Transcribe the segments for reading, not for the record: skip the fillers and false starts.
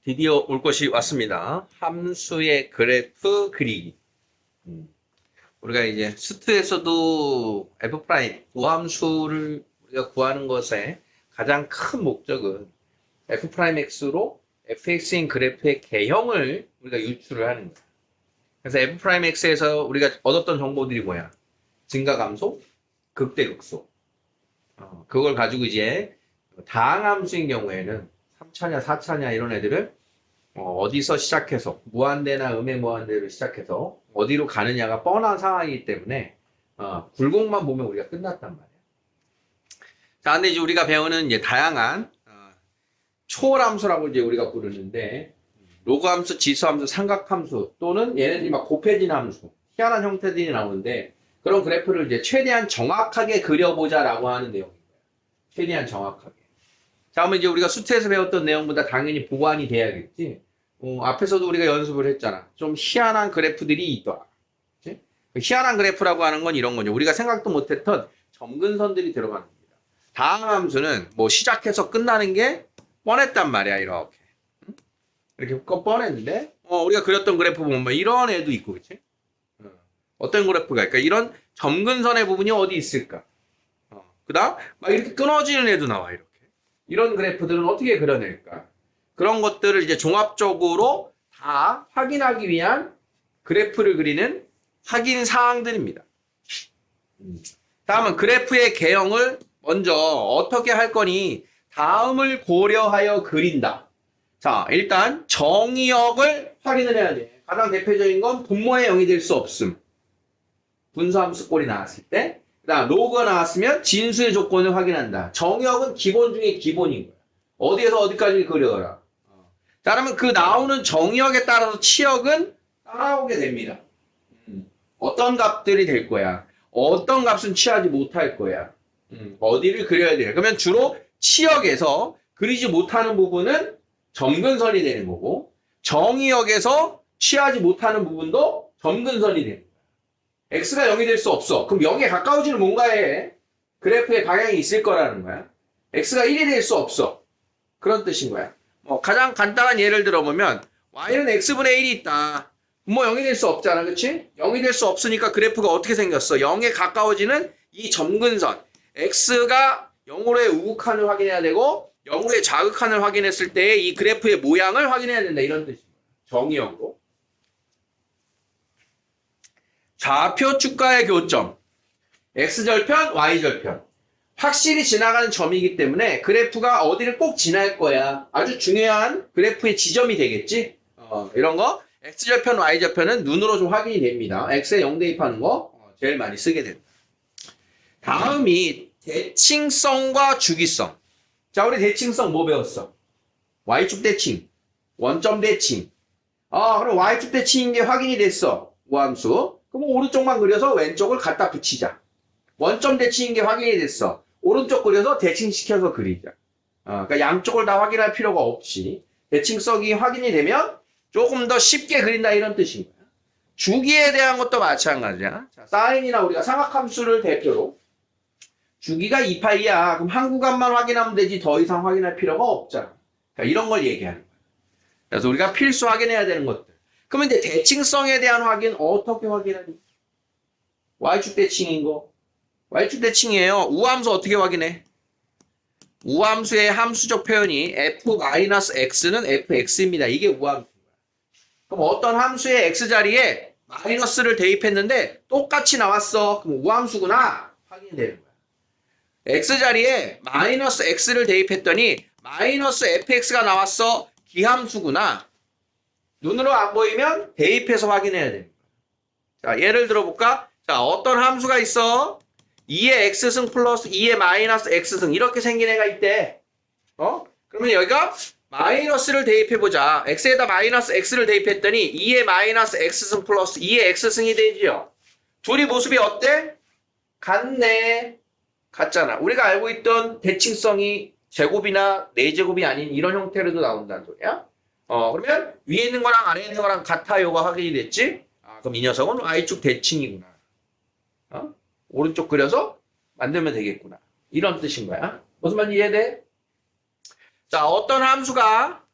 드디어 올 것이 왔습니다. 함수의 그래프 그리기. 우리가 이제 수트에서도 f' 우함수를 우리가 구하는 것의 가장 큰 목적은 f'x로 fx인 그래프의 개형을 우리가 유출을 하는 거야. 그래서 f'x에서 우리가 얻었던 정보들이 뭐야? 증가감소, 극대극소. 그걸 가지고 이제 다항함수인 경우에는 3차냐, 4차냐 이런 애들을 어디서 시작해서 무한대나 음의 무한대로 시작해서 어디로 가느냐가 뻔한 상황이기 때문에 굴곡만 보면 우리가 끝났단 말이야. 자, 근데 이제 우리가 배우는 이제 다양한 초월함수라고 이제 우리가 부르는데 로그함수, 지수함수, 삼각함수 또는 얘네들이 막 곱해진 함수 희한한 형태들이 나오는데 그런 그래프를 이제 최대한 정확하게 그려보자라고 하는 내용입니다. 최대한 정확하게. 자, 그러면 이제 우리가 수트에서 배웠던 내용보다 당연히 보완이 돼야겠지. 앞에서도 우리가 연습을 했잖아. 좀 희한한 그래프들이 있더라. 그치? 희한한 그래프라고 하는 건 이런 거죠. 우리가 생각도 못했던 점근선들이 들어가는 겁니다. 다항함수는 뭐 시작해서 끝나는 게 뻔했단 말이야. 이렇게. 이렇게 뻔했는데 우리가 그렸던 그래프 보면 이런 애도 있고, 그치? 어떤 그래프가 있을까? 이런 점근선의 부분이 어디 있을까? 그 다음 막 이렇게 끊어지는 애도 나와. 이렇게. 이런 그래프들은 어떻게 그려낼까? 그런 것들을 이제 종합적으로 다 확인하기 위한 그래프를 그리는 확인 사항들입니다. 다음은 그래프의 개형을 먼저 어떻게 할 거니? 다음을 고려하여 그린다. 자, 일단 정의역을 확인을 해야 돼. 가장 대표적인 건 분모의 0이 될 수 없음. 분수함수 꼴이 나왔을 때. 그 다음 로그가 나왔으면 진수의 조건을 확인한다. 정의역은 기본 중에 기본인 거야. 어디에서 어디까지 그려라. 자, 그러면 그 나오는 정의역에 따라서 치역은 따라오게 됩니다. 어떤 값들이 될 거야. 어떤 값은 취하지 못할 거야. 어디를 그려야 돼. 그러면 주로 치역에서 그리지 못하는 부분은 점근선이 되는 거고 정의역에서 취하지 못하는 부분도 점근선이 되는 거야. x가 0이 될 수 없어. 그럼 0에 가까워지는 뭔가에 그래프의 방향이 있을 거라는 거야. x가 1이 될 수 없어. 그런 뜻인 거야. 가장 간단한 예를 들어보면 y는 x분의 1이 있다. 뭐 0이 될 수 없잖아. 그치? 0이 될 수 없으니까 그래프가 어떻게 생겼어? 0에 가까워지는 이 점근선. x가 0으로의 우극한을 확인해야 되고 0으로의 좌극한을 확인했을 때 이 그래프의 모양을 확인해야 된다. 이런 뜻인 거야. 정의역으로. 좌표 축과의 교점. x절편, y절편. 확실히 지나가는 점이기 때문에 그래프가 어디를 꼭 지날 거야. 아주 중요한 그래프의 지점이 되겠지. 이런 거 x절편, y절편은 눈으로 좀 확인이 됩니다. x에 0 대입하는 거 제일 많이 쓰게 된다. 다음이 대칭성과 주기성. 자, 우리 대칭성 뭐 배웠어? y축 대칭, 원점 대칭. 그럼 y축 대칭인 게 확인이 됐어. 우함수. 그럼 오른쪽만 그려서 왼쪽을 갖다 붙이자. 원점 대칭인 게 확인이 됐어. 오른쪽 그려서 대칭시켜서 그리자. 그러니까 양쪽을 다 확인할 필요가 없이 대칭성이 확인이 되면 조금 더 쉽게 그린다 이런 뜻인 거야. 주기에 대한 것도 마찬가지야. 자, 사인이나 우리가 삼각함수를 대표로 주기가 2파이야. 그럼 한 구간만 확인하면 되지 더 이상 확인할 필요가 없잖아. 그러니까 이런 걸 얘기하는 거야. 그래서 우리가 필수 확인해야 되는 것들. 그러면 이제 대칭성에 대한 확인 어떻게 확인하니? y축 대칭인 거. y축 대칭이에요. 우함수 어떻게 확인해? 우함수의 함수적 표현이 f-x는 fx입니다. 이게 우함수인 거야. 그럼 어떤 함수의 x자리에 마이너스를 대입했는데 똑같이 나왔어. 그럼 우함수구나. 확인이 되는 거야. x자리에 마이너스 x를 대입했더니 마이너스 fx가 나왔어. 기함수구나. 눈으로 안 보이면 대입해서 확인해야 됩니다. 자, 예를 들어볼까? 자, 어떤 함수가 있어? 2의 x승 플러스 2의 마이너스 x승 이렇게 생긴 애가 있대. 그러면 여기가 마이너스를 대입해보자. x에다 마이너스 x를 대입했더니 2의 마이너스 x승 플러스 2의 x승이 되지요. 둘이 모습이 어때? 같네. 같잖아. 우리가 알고 있던 대칭성이 제곱이나 4제곱이 아닌 이런 형태로도 나온다는 소리야. 그러면 위에 있는 거랑 아래에 있는 거랑 같아요가 확인이 됐지? 그럼 이 녀석은 y축 대칭이구나. 오른쪽 그려서 만들면 되겠구나. 이런 뜻인 거야. 무슨 말인지 이해돼? 자, 어떤 함수가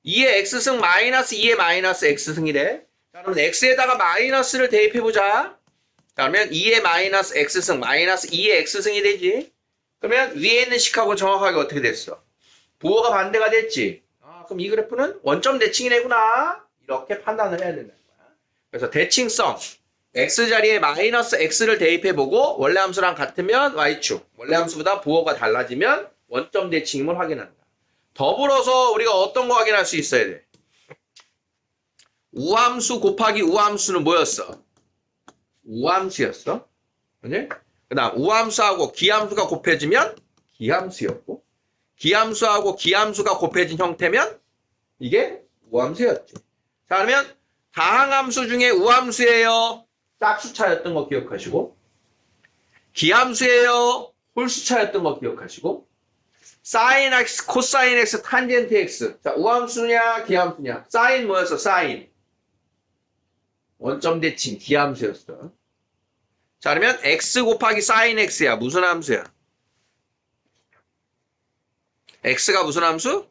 2의 x승 마이너스 2의 마이너스 x승이래. 자, 그러면 x에다가 마이너스를 대입해보자. 자, 그러면 2의 마이너스 x승 마이너스 2의 x승이 되지. 그러면 위에 있는 식하고 정확하게 어떻게 됐어? 부호가 반대가 됐지. 그럼 이 그래프는 원점 대칭이네구나. 이렇게 판단을 해야 된다는 거야. 그래서 대칭성 x 자리에 마이너스 x를 대입해보고 원래 함수랑 같으면 y축, 원래 함수보다 부호가 달라지면 원점 대칭임을 확인한다. 더불어서 우리가 어떤 거 확인할 수 있어야 돼? 우함수 곱하기 우함수는 뭐였어? 우함수였어. 그지? 그 다음 우함수하고 기함수가 곱해지면 기함수였고, 기함수하고 기함수가 곱해진 형태면 이게 우함수였지. 자, 그러면 다항함수 중에 우함수예요, 짝수차였던 거 기억하시고, 기함수예요, 홀수차였던 거 기억하시고, 사인 x, 코사인 x, 탄젠트 x. 자, 우함수냐 기함수냐? 사인 뭐였어? 사인. 원점 대칭 기함수였어. 자, 그러면 x 곱하기 사인 x야. 무슨 함수야? x가 무슨 함수?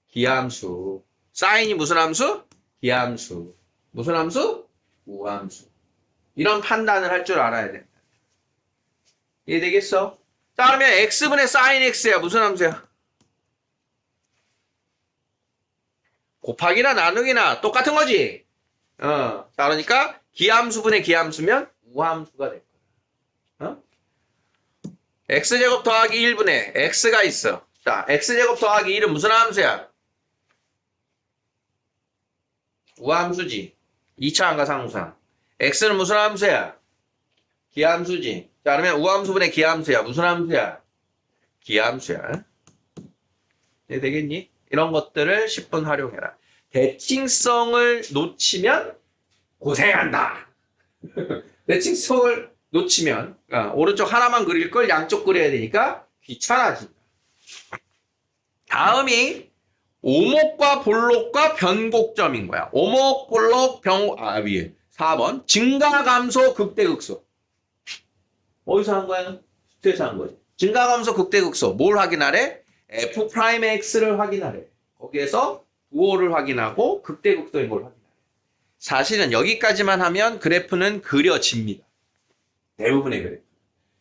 기함수. 사인이 무슨 함수? 기함수. 무슨 함수? 우함수. 이런 판단을 할 줄 알아야 된다. 이해되겠어? 자, 그러면 x분의 사인 x야. 무슨 함수야? 곱하기나 나누기나 똑같은 거지. 자, 그러니까 기함수분의 기함수면 우함수가 될 거야. x제곱 더하기 1분의 x가 있어. 자, x제곱 더하기 1은 무슨 함수야? 우함수지. 2차 항과 상수항. x는 무슨 함수야? 기함수지. 자, 그러면 우함수분의 기함수야. 무슨 함수야? 기함수야. 네, 되겠니? 이런 것들을 10분 활용해라. 대칭성을 놓치면 고생한다. 대칭성을 놓치면 오른쪽 하나만 그릴 걸 양쪽 그려야 되니까 귀찮아진다. 다음이 오목과 볼록과 변곡점인 거야. 오목, 볼록, 위에 4번 증가, 감소, 극대, 극소. 어디서 한 거야? 숙제에서 한 거지. 증가, 감소, 극대, 극소. 뭘 확인하래? f'x를 확인하래. 거기에서 부호를 확인하고 극대, 극소인 걸 확인하래. 사실은 여기까지만 하면 그래프는 그려집니다. 대부분의 그래프.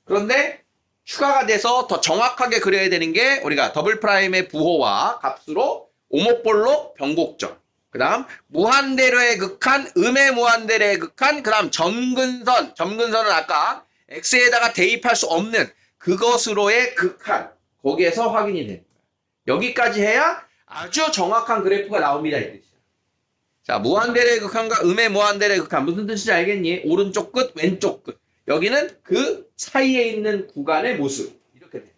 그런데 추가가 돼서 더 정확하게 그려야 되는 게 우리가 더블 프라임의 부호와 값으로 오목볼록 변곡점, 그 다음 무한대로의 극한, 음의 무한대로의 극한, 그 다음 점근선, 점근선은 아까 x에다가 대입할 수 없는 그것으로의 극한, 거기에서 확인이 됩니다. 여기까지 해야 아주 정확한 그래프가 나옵니다, 이 뜻이야. 자, 무한대로의 극한과 음의 무한대로의 극한, 무슨 뜻인지 알겠니? 오른쪽 끝, 왼쪽 끝. 여기는 그 사이에 있는 구간의 모습. 이렇게 돼요.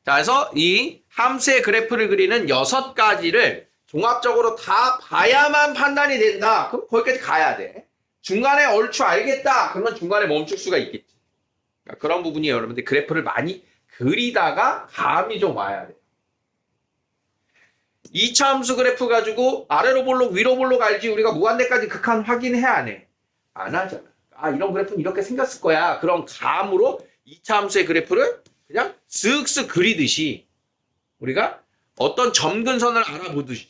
자, 그래서 이 함수의 그래프를 그리는 6가지를 종합적으로 다 봐야만 판단이 된다. 그럼 거기까지 가야 돼. 중간에 얼추 알겠다. 그러면 중간에 멈출 수가 있겠지. 그러니까 그런 부분이 여러분들 그래프를 많이 그리다가 감이 좀 와야 돼요. 2차 함수 그래프 가지고 아래로 볼록, 위로 볼록 알지? 우리가 무한대까지 극한 확인해 안 해? 안 하잖아. 이런 그래프는 이렇게 생겼을 거야. 그런 감으로 2차 함수의 그래프를 그냥 쓱쓱 그리듯이 우리가 어떤 점근선을 알아보듯이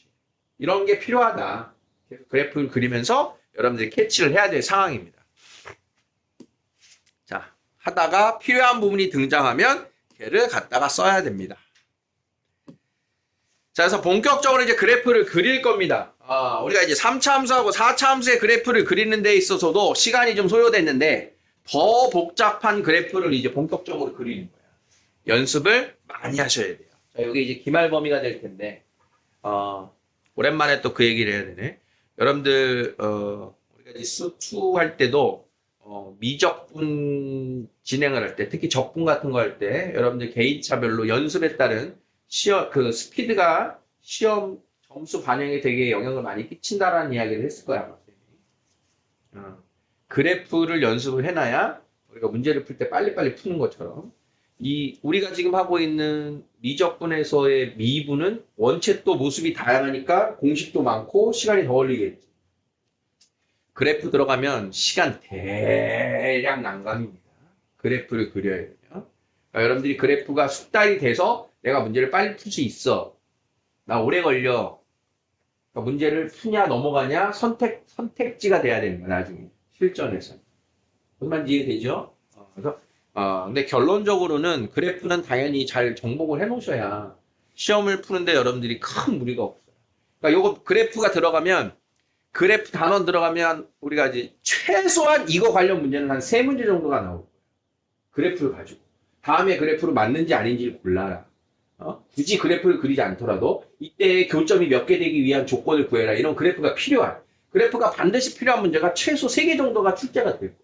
이런 게 필요하다. 그래프를 그리면서 여러분들이 캐치를 해야 될 상황입니다. 자, 하다가 필요한 부분이 등장하면 걔를 갖다가 써야 됩니다. 자, 그래서 본격적으로 이제 그래프를 그릴 겁니다. 우리가 이제 3차 함수하고 4차 함수의 그래프를 그리는 데 있어서도 시간이 좀 소요됐는데 더 복잡한 그래프를 이제 본격적으로 그리는 거예요. 연습을 많이 하셔야 돼요. 자, 여기 이제 기말 범위가 될 텐데, 오랜만에 또 그 얘기를 해야 되네. 여러분들, 우리가 이제 수2 할 때도, 미적분 진행을 할 때, 특히 적분 같은 거 할 때, 여러분들 개인차별로 연습에 따른 스피드가 시험 점수 반영에 되게 영향을 많이 끼친다라는 이야기를 했을 거야. 그래프를 연습을 해놔야 우리가 문제를 풀 때 빨리빨리 푸는 것처럼 우리가 지금 하고 있는 미적분에서의 미분은 원체 또 모습이 다양하니까 공식도 많고 시간이 더 걸리겠지. 그래프 들어가면 시간 대략 난감입니다. 그래프를 그려야 되면. 그러니까 여러분들이 그래프가 숙달이 돼서 내가 문제를 빨리 풀 수 있어. 나 오래 걸려. 그러니까 문제를 푸냐 넘어가냐 선택지가 돼야 되는 거야 나중에 실전에서. 무슨 말인지 이해되죠? 그래서 근데 결론적으로는 그래프는 당연히 잘 정복을 해놓으셔야 시험을 푸는데 여러분들이 큰 무리가 없어요. 그러니까 요거 그래프가 들어가면 그래프 단원 들어가면 우리가 이제 최소한 이거 관련 문제는 한 3문제 정도가 나올 거예요. 그래프를 가지고 다음에 그래프로 맞는지 아닌지를 골라라. 굳이 그래프를 그리지 않더라도 이때 교점이 몇 개 되기 위한 조건을 구해라. 이런 그래프가 필요한 그래프가 반드시 필요한 문제가 최소 3개 정도가 출제가 될 거예요.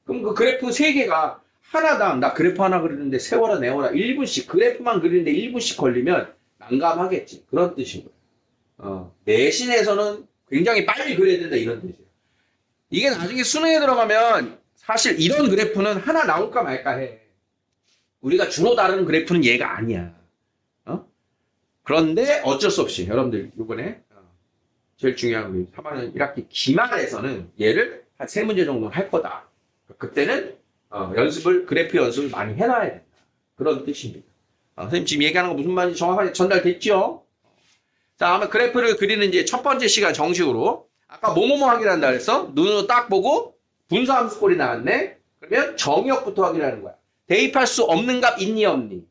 그럼 그 그래프 3개가 하나당 나 그래프 하나 그리는데 세워라 내워라 1분씩 그래프만 그리는데 1분씩 걸리면 난감하겠지. 그런 뜻인 거예요. 내신에서는 굉장히 빨리 그려야 된다 이런 뜻이에요. 이게 나중에 수능에 들어가면 사실 이런 그래프는 하나 나올까 말까 해. 우리가 주로 다루는 그래프는 얘가 아니야. 그런데 어쩔 수 없이 여러분들 이번에 제일 중요한 우리 3학년 1학기 기말에서는 얘를 한 3문제 정도는 할 거다. 그때는 그래프 연습을 많이 해놔야 된다. 그런 뜻입니다. 선생님 지금 얘기하는 거 무슨 말인지 정확하게 전달됐죠? 자, 아마 그래프를 그리는 이제 첫 번째 시간 정식으로 아까 뭐뭐뭐 확인한다 그랬어? 눈으로 딱 보고 분수함수 꼴이 나왔네? 그러면 정의역부터 확인하는 거야. 대입할 수 없는 값 있니 없니?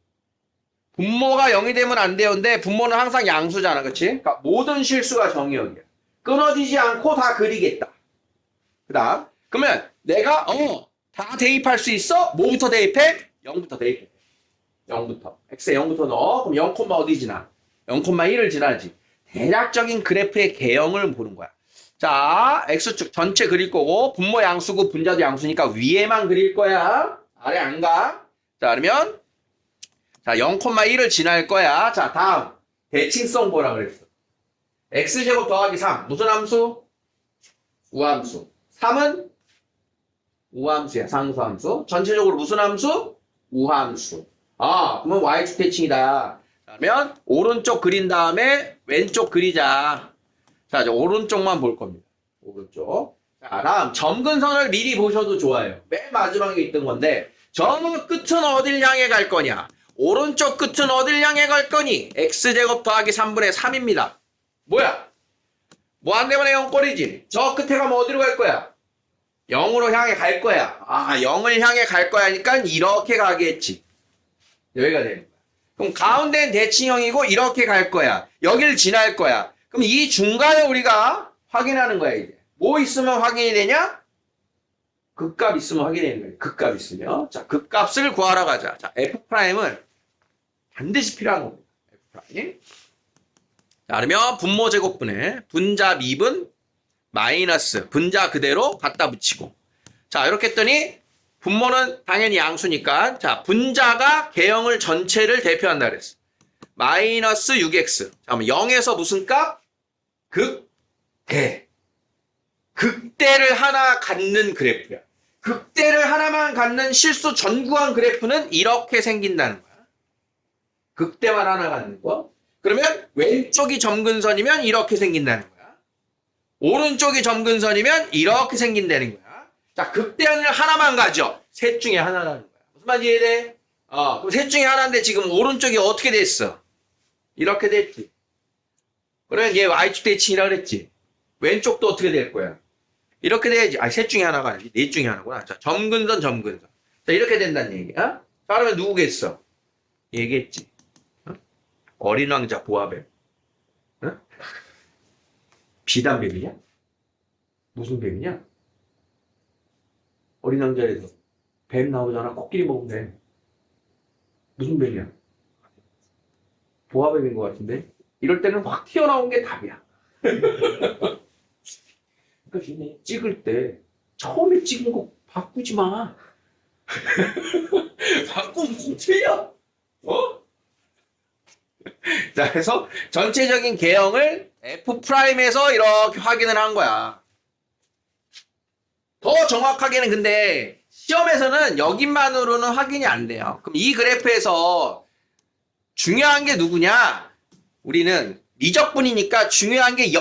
분모가 0이 되면 안 되는데 분모는 항상 양수잖아. 그치? 그러니까 모든 실수가 정의역이야. 끊어지지 않고 다 그리겠다. 그 다음 그러면 내가 다 대입할 수 있어? 뭐부터 대입해? 0부터 대입해. 0부터. x에 0부터 넣어. 그럼 0, 어디 지나? 0,1을 지나지. 대략적인 그래프의 개형을 보는 거야. 자, x축 전체 그릴 거고 분모 양수고 분자도 양수니까 위에만 그릴 거야. 아래 안 가. 자, 그러면 자 0,1을 지날 거야. 자, 다음 대칭성 보라 그랬어. x제곱 더하기 3 무슨 함수? 우함수. 3은 우함수야. 상수함수. 전체적으로 무슨 함수? 우함수. 그러면 y축 대칭이다. 그러면 오른쪽 그린 다음에 왼쪽 그리자. 자, 이제 오른쪽만 볼 겁니다. 오른쪽. 자, 다음 점근선을 미리 보셔도 좋아요. 맨 마지막에 있던 건데 저 끝은 어딜 향해 갈 거냐? 오른쪽 끝은 어딜 향해 갈 거니? x제곱 더하기 3분의 3입니다. 뭐야? 뭐 안 되면 0꼴이지. 저 끝에 가면 어디로 갈 거야? 0으로 향해 갈 거야. 0을 향해 갈 거야니까 이렇게 가겠지. 여기가 되는 거야. 그럼 가운데는 대칭형이고 이렇게 갈 거야. 여길 지날 거야. 그럼 이 중간에 우리가 확인하는 거야 이제. 뭐 있으면 확인이 되냐? 극값 있으면 확인이 되는 거야. 극값 있으면. 자, 극값을 구하러 가자. 자, F'은 반드시 필요한 겁니다. F'. 자, 그러면 분모 제곱분의 분자 미분 마이너스 분자 그대로 갖다 붙이고. 자, 이렇게 했더니 분모는 당연히 양수니까 자, 분자가 개형을 전체를 대표한다 그랬어. 마이너스 6x. 자, 그럼 0에서 무슨 값? 극대. 극대를 하나 갖는 그래프야. 극대를 하나만 갖는 실수 전구한 그래프는 이렇게 생긴다는 거야. 극대만 하나 갖는 거. 그러면 왼쪽이 점근선이면 이렇게 생긴다는 거야. 오른쪽이 점근선이면 이렇게 생긴다는 거야. 자, 극대를 하나만 가져. 셋 중에 하나라는 거야. 무슨 말인지 이해돼? 그럼 셋 중에 하나인데 지금 오른쪽이 어떻게 됐어? 이렇게 됐지. 그러면 얘 y축 대칭이라 그랬지. 왼쪽도 어떻게 될 거야? 이렇게 돼야지. 셋 중에 하나가 아니지. 넷 중에 하나구나. 자, 점근선. 자, 이렇게 된다는 얘기야. 자, 그러면 누구겠어? 얘겠지. 어린 왕자 보아뱀. 비단뱀이냐? 무슨 뱀이냐? 어린 왕자에서 뱀 나오잖아. 코끼리 먹은 뱀. 무슨 뱀이야? 보아뱀인 것 같은데? 이럴 때는 확 튀어나온 게 답이야. 그러니까 찍을 때 처음에 찍은 거 바꾸지 마. 바꾸면 좀 틀려. 자, 그래서 전체적인 개형을 F'에서 이렇게 확인을 한 거야. 더 정확하게는 근데 시험에서는 여기만으로는 확인이 안 돼요. 그럼 이 그래프에서 중요한 게 누구냐? 우리는 미적분이니까 중요한 게 이제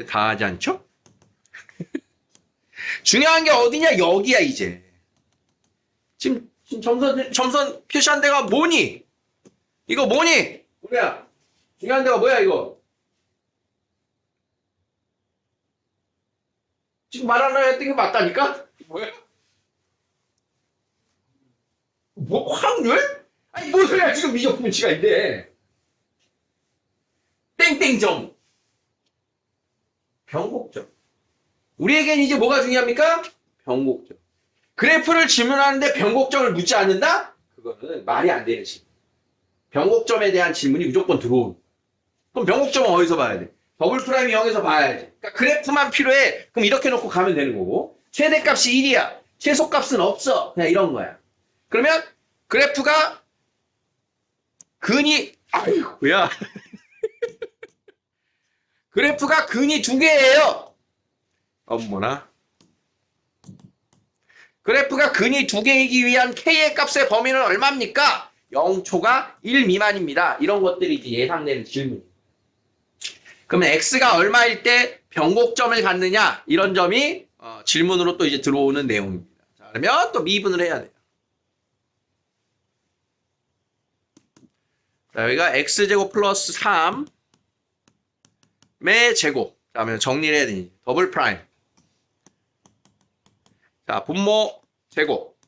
다 하지 않죠? 중요한 게 어디냐? 여기야 이제. 지금 점선 표시한 데가 뭐니? 이거 뭐니? 뭐야? 중요한 데가 뭐야, 이거? 지금 말하려 했던 게 맞다니까? 뭐야? 뭐, 확률? 아니, 뭔 소리야, 지금 미적분치가 있대. 땡땡점. 변곡점. 우리에겐 이제 뭐가 중요합니까? 변곡점. 그래프를 질문하는데 변곡점을 묻지 않는다? 그거는 말이 안 되는 질문. 변곡점에 대한 질문이 무조건 들어오는. 그럼 변곡점은 어디서 봐야 돼? 더블 프라임이 0에서 봐야지. 그러니까 그래프만 필요해. 그럼 이렇게 놓고 가면 되는 거고. 최대값이 1이야. 최소값은 없어. 그냥 이런 거야. 그러면 그래프가 아이고야. 그래프가 근이 2개예요. 어머나. 그래프가 근이 2개이기 위한 K의 값의 범위는 얼마입니까? 0초가 1 미만입니다. 이런 것들이 이제 예상되는 질문. 그러면 X가 얼마일 때 변곡점을 갖느냐? 이런 점이 질문으로 또 이제 들어오는 내용입니다. 자, 그러면 또 미분을 해야 돼요. 자, 여기가 X제곱 플러스 3의 제곱. 자, 그러면 정리를 해야 되니. 더블 프라임. 자, 분모 제곱.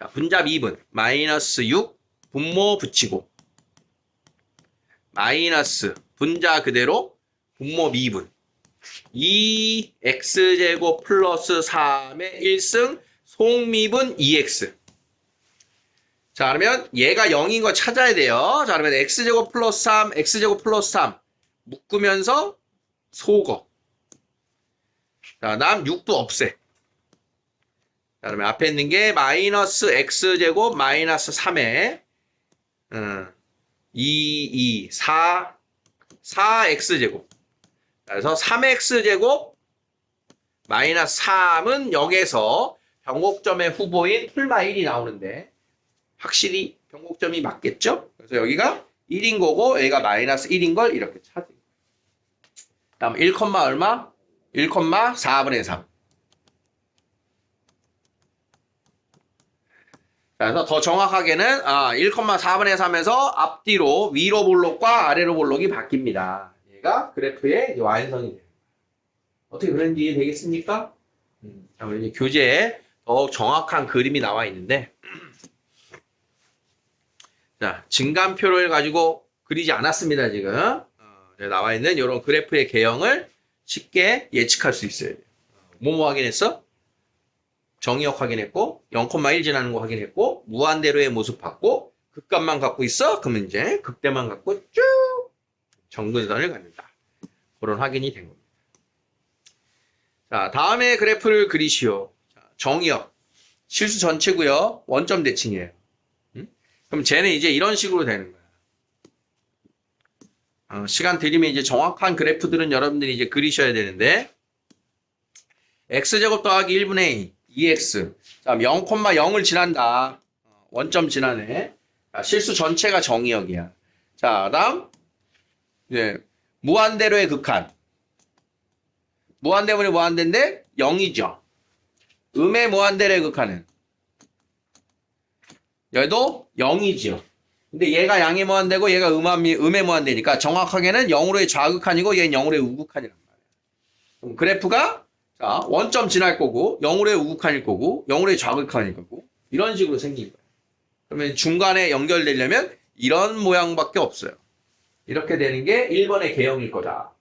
자, 분자 미분. 마이너스 6. 분모 붙이고. 마이너스. 분자 그대로. 분모 미분. 2x제곱 플러스 3의 1승. 속미분 2x. 자, 그러면 얘가 0인 거 찾아야 돼요. 자, 그러면 x제곱 플러스 3, x제곱 플러스 3. 묶으면서 속어. 자, 다음 6도 없애. 자, 그러면 앞에 있는 게 마이너스 x제곱 마이너스 3에 4x제곱. 그래서 3x제곱 마이너스 3은 0에서 변곡점의 후보인 풀마 1이 나오는데 확실히 변곡점이 맞겠죠? 그래서 여기가 1인 거고 얘가 마이너스 1인 걸 이렇게 찾은 거예요. 다음 1, 얼마? 1,4분의 3. 그래서 더 정확하게는 1,4분의 3에서 앞뒤로 위로 볼록과 아래로 볼록이 바뀝니다. 얘가 그래프의 완성이 돼요. 어떻게 그런지 이해되겠습니까? 자, 우리 이제 교재에 더 정확한 그림이 나와 있는데 자, 증감표를 가지고 그리지 않았습니다, 지금. 나와 있는 이런 그래프의 개형을 쉽게 예측할 수 있어야 돼요. 뭐뭐 확인했어? 정의역 확인했고 0,1 지나는 거 확인했고 무한대로의 모습 봤고 극값만 갖고 있어? 그러면 이제 극대만 갖고 쭉 정근선을 갖는다. 그런 확인이 된 겁니다. 자, 다음에 그래프를 그리시오. 자, 정의역 실수 전체고요. 원점 대칭이에요. 그럼 쟤는 이제 이런 식으로 되는 거야. 시간 들이면 이제 정확한 그래프들은 여러분들이 이제 그리셔야 되는데 x제곱 더하기 1분의 2x. 자, 0,0을 지난다. 원점 지나네. 자, 실수 전체가 정의역이야. 자, 다음 이제 무한대로의 극한. 무한대분의 무한대인데 0이죠. 음의 무한대로의 극한은 얘도 0이죠. 근데 얘가 양의 무한대고 얘가 음의 무한대니까 정확하게는 0으로의 좌극한이고 얘는 0으로의 우극한이란 말이야. 그럼 그래프가 자, 원점 지날 거고 0으로의 우극한일 거고 0으로의 좌극한일 거고 이런 식으로 생긴 거예요. 그러면 중간에 연결되려면 이런 모양밖에 없어요. 이렇게 되는 게 1번의 개형일 거다.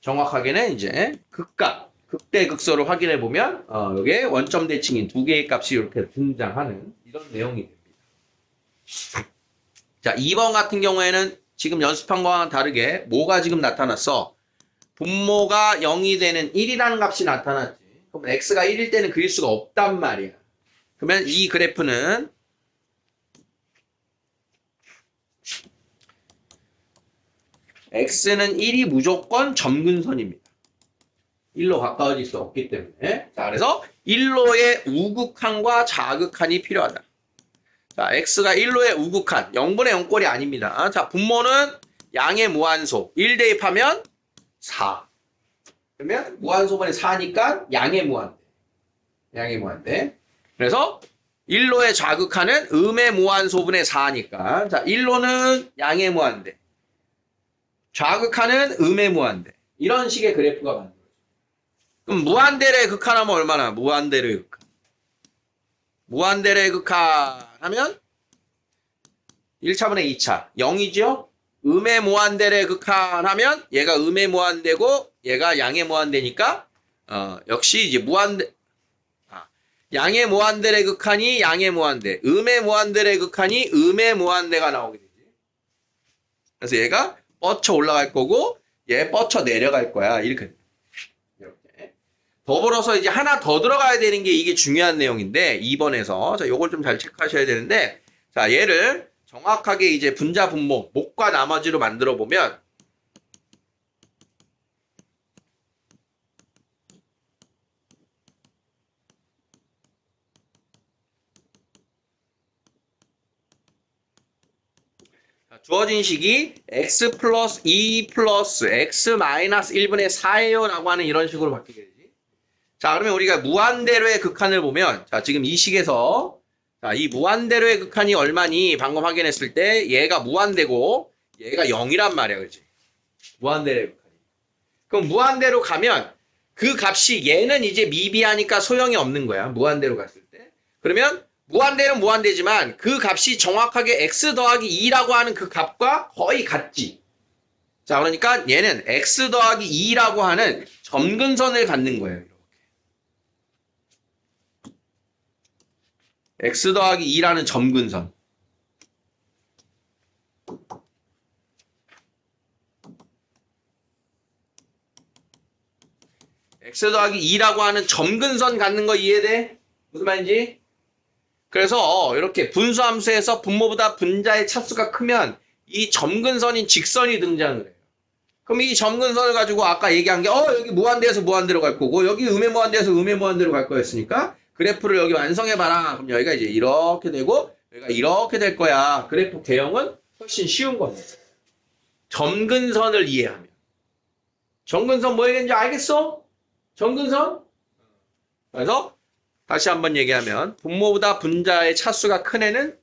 정확하게는 이제 극값, 극대극소를 확인해 보면 여기에 원점 대칭인 두 개의 값이 이렇게 등장하는 이런 내용이 됩니다. 자, 2번 같은 경우에는 지금 연습한 거와는 다르게 뭐가 지금 나타났어? 분모가 0이 되는 1이라는 값이 나타났지. 그럼 x가 1일 때는 그릴 수가 없단 말이야. 그러면 이 그래프는 x는 1이 무조건 점근선입니다. 1로 가까워질 수 없기 때문에. 자, 그래서 1로의 우극한과 좌극한이 필요하다. 자, x가 1로의 우극한, 0분의 0꼴이 아닙니다. 자, 분모는 양의 무한소. 1 대입하면 4. 그러면 무한소분의 4니까 양의 무한대. 양의 무한대. 그래서 1로의 좌극하는 음의 무한소분의 4니까. 자, 1로는 양의 무한대. 좌극하는 음의 무한대. 이런 식의 그래프가 만들어져요. 그럼 무한대를 극한하면 얼마나? 무한대를 극한. 무한대를 극한하면 1차분의 2차. 0이죠? 음의 무한대를 극한하면 얘가 음의 무한대고 얘가 양의 무한대니까 역시 이제 양의 무한대의 극한이 양의 무한대, 음의 무한대의 극한이 음의 무한대가 나오게 되지. 그래서 얘가 뻗쳐 올라갈 거고 얘 뻗쳐 내려갈 거야. 이렇게. 더불어서 이제 하나 더 들어가야 되는 게 이게 중요한 내용인데 2번에서 자, 요걸 좀 잘 체크하셔야 되는데 자, 얘를 정확하게 이제 분자 분모, 목과 나머지로 만들어 보면 주어진 식이 x 플러스 2 플러스 x 마이너스 1분의 4예요 라고 하는 이런 식으로 바뀌게 되지. 자, 그러면 우리가 무한대로의 극한을 보면 자, 지금 이 식에서 자, 이 무한대로의 극한이 얼마니 방금 확인했을 때 얘가 무한대고 얘가 0이란 말이야. 그렇지? 무한대로의 극한이. 그럼 무한대로 가면 그 값이 얘는 이제 미비하니까 소용이 없는 거야. 무한대로 갔을 때. 그러면 무한대는 무한대지만 그 값이 정확하게 x 더하기 2라고 하는 그 값과 거의 같지. 자, 그러니까 얘는 x 더하기 2라고 하는 점근선을 갖는 거예요. 이렇게. x 더하기 2라는 점근선. x 더하기 2라고 하는 점근선 갖는 거 이해돼? 무슨 말인지? 그래서 이렇게 분수함수에서 분모보다 분자의 차수가 크면 이 점근선인 직선이 등장을 해요. 그럼 이 점근선을 가지고 아까 얘기한 게 여기 무한대에서 무한대로 갈 거고 여기 음의 무한대에서 음의 무한대로 갈 거였으니까 그래프를 여기 완성해봐라. 그럼 여기가 이제 이렇게 되고 여기가 이렇게 될 거야. 그래프 개형은 훨씬 쉬운 겁니다. 점근선을 이해하면. 점근선 뭐 얘기인지 알겠어? 점근선? 그래서 다시 한번 얘기하면 분모보다 분자의 차수가 큰 애는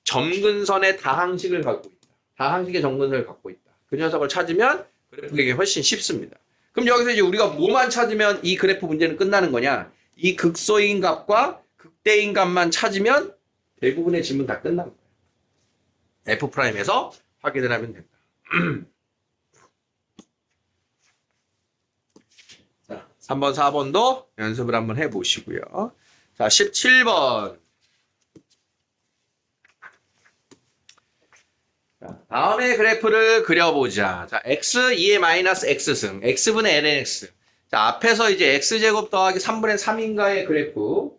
점근선의 다항식을 갖고 있다. 다항식의 점근선을 갖고 있다. 그 녀석을 찾으면 그래프 개형이 훨씬 쉽습니다. 그럼 여기서 이제 우리가 뭐만 찾으면 이 그래프 문제는 끝나는 거냐? 이 극소인 값과 극대인 값만 찾으면 대부분의 질문 다 끝난 거예요. F'에서 확인을 하면 된다. 자, 3번, 4번도 연습을 한번 해보시고요. 자, 17번. 자, 다음에 그래프를 그려보자. 자, x 2의 마이너스 x승, x분의 lnx. 자, 앞에서 이제 x제곱 더하기 3분의 3인가의 그래프.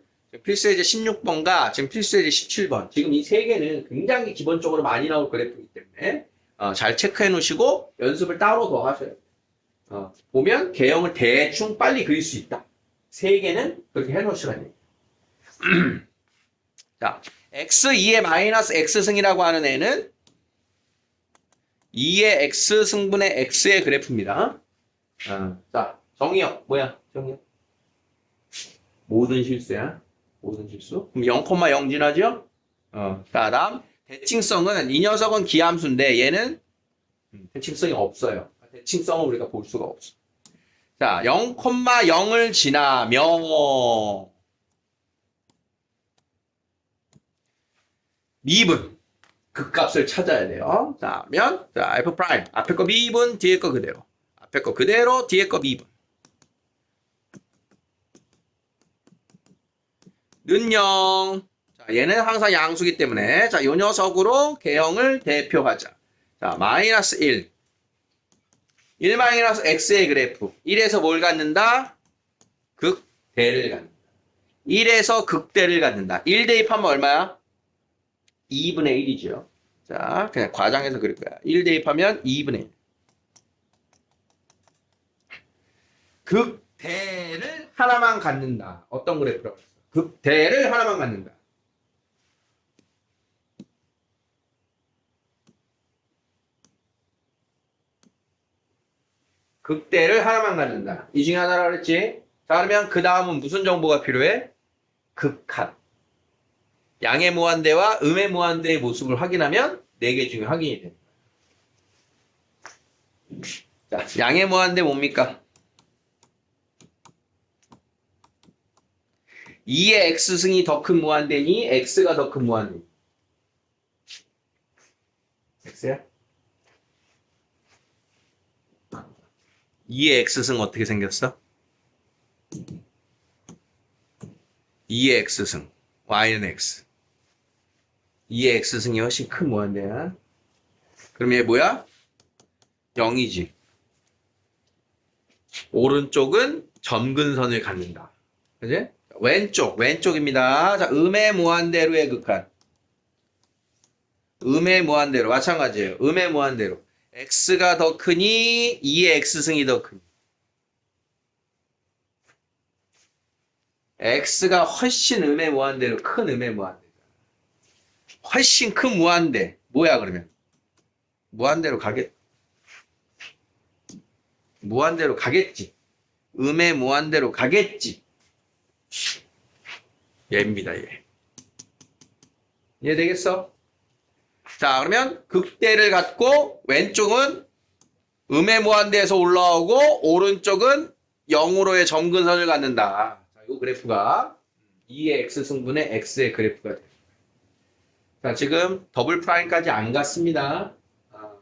필수예제 16번과 지금 필수예제 17번. 지금 이 세 개는 굉장히 기본적으로 많이 나올 그래프이기 때문에 잘 체크해 놓으시고 연습을 따로 더 하셔야 돼요. 보면 개형을 대충 빨리 그릴 수 있다. 세 개는 그렇게 해 놓으시라는 얘기예요. 자, x2의 마이너스 x승이라고 하는 애는 2의 x승분의 x의 그래프입니다. 자, 정의역 뭐야? 정의역 모든 실수야. 모든 실수. 그럼 0,0 지나죠? 자, 다음 대칭성은 이 녀석은 기함수인데 얘는 대칭성이 없어요. 대칭성은 우리가 볼 수가 없어. 자, 0,0을 지나면 미분 극값을 찾아야 돼요. 자, F 프라임 앞에 거 미분 뒤에 거 그대로. 앞에 거 그대로 뒤에 거 미분. 는 0. 자, 얘는 항상 양수기 때문에 자, 요 녀석으로 개형을 대표하자. 자, 마이너스 1. 1 마이너스 x의 그래프. 1에서 뭘 갖는다? 극대를 갖는다. 1에서 극대를 갖는다. 1 대입하면 얼마야? 2분의 1이죠. 자, 그냥 과장해서 그릴 거야. 1 대입하면 2분의 1. 극대를 하나만 갖는다. 어떤 그래프라고 했어? 극대를 하나만 갖는다. 극대를 하나만 갖는다. 이 중에 하나라고 그랬지? 자, 그러면 그 다음은 무슨 정보가 필요해? 극한. 양의 무한대와 음의 무한대의 모습을 확인하면 4개 중에 확인이 됩니다. 자, 양의 무한대 뭡니까? 2의 x승이 더 큰 무한대니 x가 더 큰 무한대. x야? 2의 x승 어떻게 생겼어? 2의 x승 y는 x. 2의 x승이 훨씬 큰 무한대야. 그럼 얘 뭐야? 0이지. 오른쪽은 점근선을 갖는다. 그지? 왼쪽입니다. 자, 음의 무한대로의 극한. 음의 무한대로 마찬가지예요. 음의 무한대로 x가 더 크니 2의 x승이 더 크니 x가 훨씬 음의 무한대로 큰 음의 무한대. 훨씬 큰 무한대. 뭐야 그러면? 무한대로 가겠지. 음의 무한대로 가겠지. 얘입니다, 얘. 이해되겠어? 자, 그러면 극대를 갖고 왼쪽은 음의 무한대에서 올라오고 오른쪽은 0으로의 점근선을 갖는다. 자, 이 그래프가 2의 x승분의 x의 그래프가 됩니다. 자, 지금 더블 프라임까지 안 갔습니다. 자,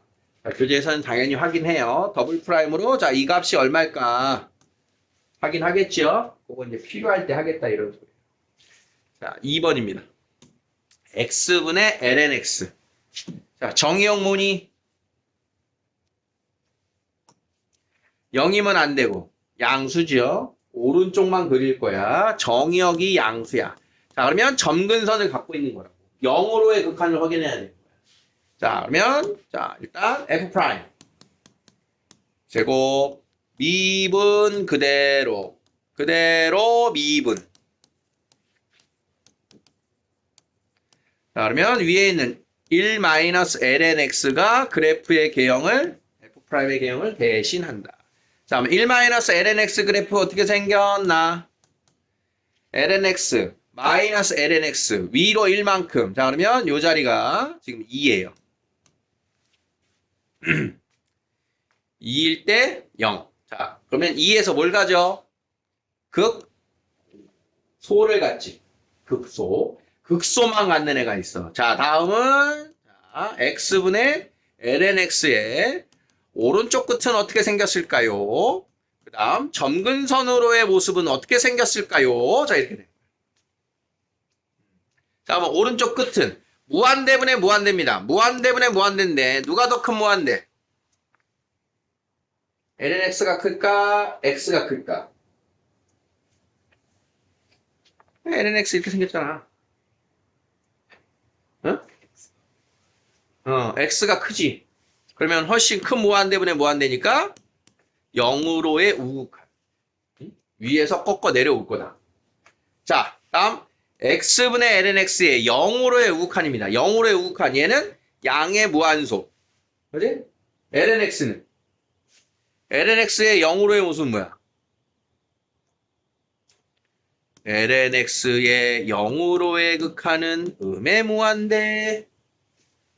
교재에서는 당연히 확인해요. 더블 프라임으로 자, 이 값이 얼마일까? 확인하겠죠? 그거 이제 필요할 때 하겠다 이런 소리예요. 자, 2번입니다. x분의 lnx. 자, 정의역 무늬 0이면 안 되고 양수죠. 오른쪽만 그릴 거야. 정의역이 양수야. 자, 그러면 점근선을 갖고 있는 거라고. 0으로의 극한을 확인해야 되는 거야. 자, 그러면 자, 일단 f 프라임 제곱 미분 그대로 미분. 자, 그러면 위에 있는 1-lnx가 그래프의 개형을 f'의 개형을 대신한다. 자, 그럼 1-lnx 그래프 어떻게 생겼나? lnx 마이너스 lnx 위로 1만큼. 자, 그러면 이 자리가 지금 2예요. 2일 때 0. 자, 그러면 2에서 뭘 가져? 극소를 갖지. 극소만 갖는 애가 있어. 자, 다음은 자, x분의 lnx의 오른쪽 끝은 어떻게 생겼을까요? 그 다음 점근선으로의 모습은 어떻게 생겼을까요? 자, 이렇게 돼. 자, 그럼 오른쪽 끝은 무한대분의 무한대입니다. 무한대분의 무한대인데 누가 더 큰 무한대? lnx가 클까? x가 클까? lnx 이렇게 생겼잖아. x가 크지. 그러면 훨씬 큰 무한대분의 무한대니까 0으로의 우극한. 위에서 꺾어 내려올 거다. 자, 다음 x분의 lnx의 0으로의 우극한입니다. 0으로의 우극한. 얘는 양의 무한소. 그지? lnx의 0으로의 모습은 뭐야? lnx의 0으로의 극한은 음의 무한대.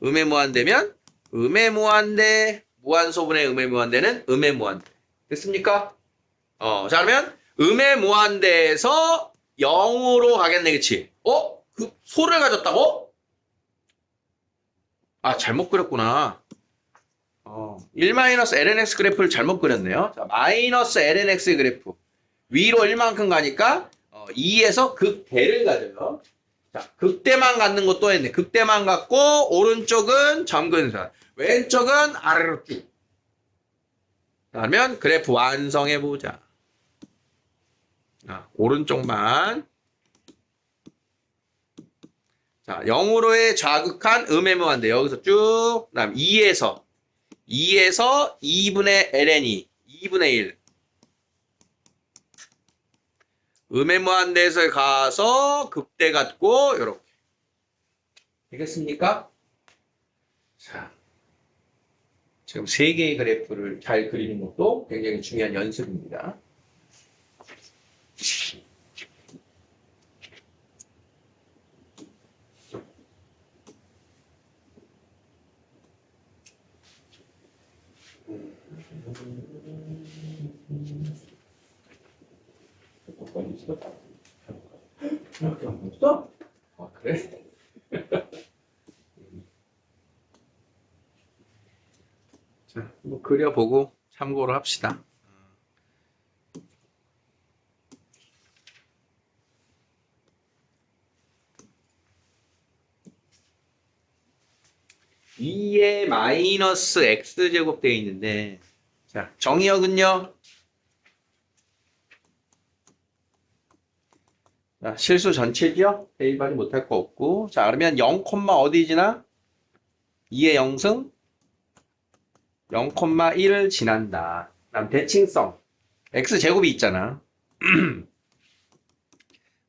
음의 무한대면 음의 무한대. 무한소분의 음의 무한대는 음의 무한대. 됐습니까? 자, 그러면 음의 무한대에서 0으로 가겠네, 그치? 그 소를 가졌다고? 아, 잘못 그렸구나. 1-lnx 그래프를 잘못 그렸네요. 자, 마이너스 lnx 그래프. 위로 1만큼 가니까 2에서 극대를 가져요. 자, 극대만 갖는 것도 했네. 극대만 갖고 오른쪽은 점근선, 왼쪽은 아래로 쭉. 그러면 그래프 완성해 보자. 오른쪽만. 자, 0으로의 좌극한 음의 무한대. 여기서 쭉. 그다음 2에서 2분의 ln이 2분의 1. 음의 무한대에서 가서 극대 갖고 이렇게. 되겠습니까? 자, 지금 3개의 그래프를 잘 그리는 것도 굉장히 중요한 연습입니다. 없어? 아, 그래? 자, 뭐 그려보고 참고로 합시다. 이에 마이너스 x제곱 되어 있는데, 자, 정의역은요? 자, 실수 전체죠? 대입하지 못할 거 없고. 자, 그러면 0, 어디 지나? 2의 0승 0,1을 지난다. 그다음 대칭성. x제곱이 있잖아.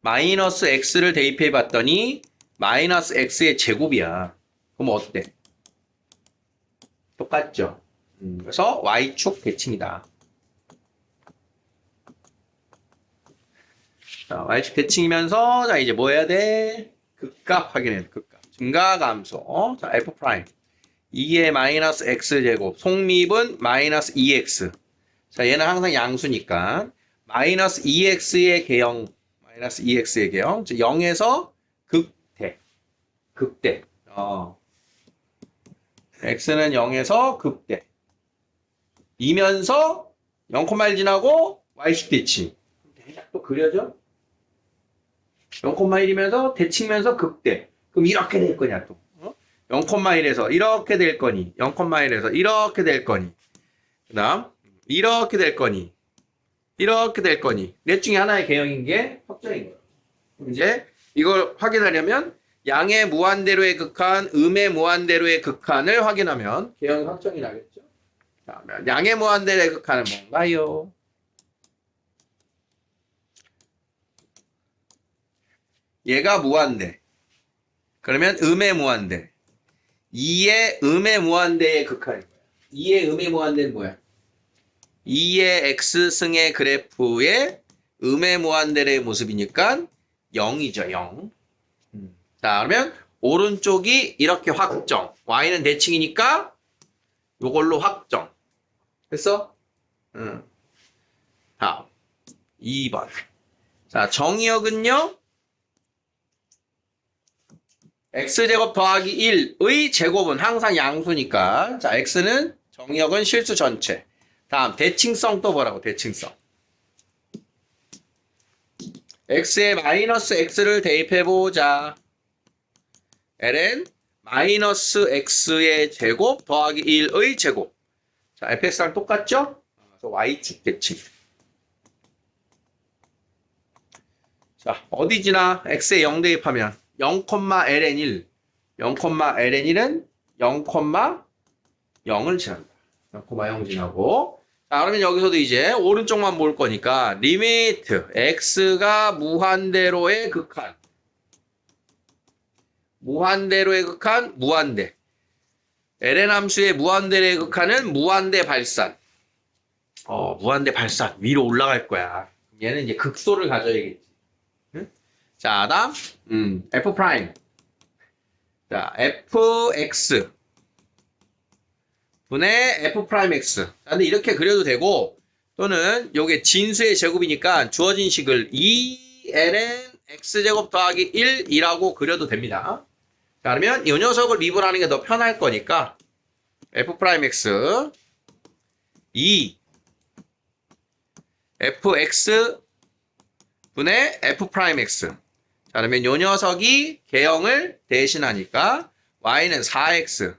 마이너스 x를 대입해 봤더니 마이너스 x의 제곱이야. 그럼 어때? 똑같죠? 그래서 y축 대칭이다. 자, y축 대칭이면서 자 이제 뭐 해야 돼? 극값 확인해. 극값. 증가 감소. 자 f 프라임. 2의 마이너스 x제곱. 속립은 마이너스 2x. 자 얘는 항상 양수니까 마이너스 2x의 개형. 마이너스 2x의 개형. 0에서 극대. 극대. x는 0에서 극대. 이면서 0,1 지나고 y축 대칭. 대략 또 그려져? 0,1이면서 대칭면서 극대. 그럼 이렇게 될 거냐 또. 0,1에서 이렇게 될 거니. 0,1에서 이렇게 될 거니. 그 다음 이렇게 될 거니. 이렇게 될 거니. 넷 중에 하나의 개형인 게 확정인 거예요. 이제 이걸 확인하려면 양의 무한대로의 극한, 음의 무한대로의 극한을 확인하면 개형 확정이 나겠죠. 자, 양의 무한대로의 극한은 뭔가요? 얘가 무한대. 그러면 음의 무한대. 2의 음의 무한대의 극한인 거야. 2의 음의 무한대는 뭐야? 2의 x승의 그래프의 음의 무한대의 모습이니까 0이죠. 0. 자, 그러면 오른쪽이 이렇게 확정. y는 대칭이니까 요걸로 확정. 됐어? 다음 2번. 자, 정의역은요. x제곱 더하기 1의 제곱은 항상 양수니까. 자, x는 정의역은 실수 전체. 다음 대칭성 또 뭐라고? 대칭성. x에 마이너스 x를 대입해보자. ln 마이너스 x의 제곱 더하기 1의 제곱. 자, fx랑 똑같죠? 그래서 y축 대칭. 자, 어디 지나? x에 0 대입하면 0,ln1. 0,ln1은 0,0을 지난다. 0,0 지나고. 자, 그러면 여기서도 이제 오른쪽만 볼 거니까 리미트 x가 무한대로의 극한. 무한대로의 극한, 무한대. ln 함수의 무한대로의 극한은 무한대 발산. 무한대 발산. 위로 올라갈 거야. 얘는 이제 극소를 가져야겠지. 응? 자, 다음, f 프라임. 자, fx 분의 f 프라임 x. 자, 근데 이렇게 그려도 되고, 또는 요게 진수의 제곱이니까 주어진 식을 2ln x제곱 더하기 1이라고 그려도 됩니다. 자, 그러면 이 녀석을 미분하는 게 더 편할 거니까 f 프라임 x 2 fx 분의 f 프라임 x. 자, 그러면 이 녀석이 개형을 대신하니까 y는 4x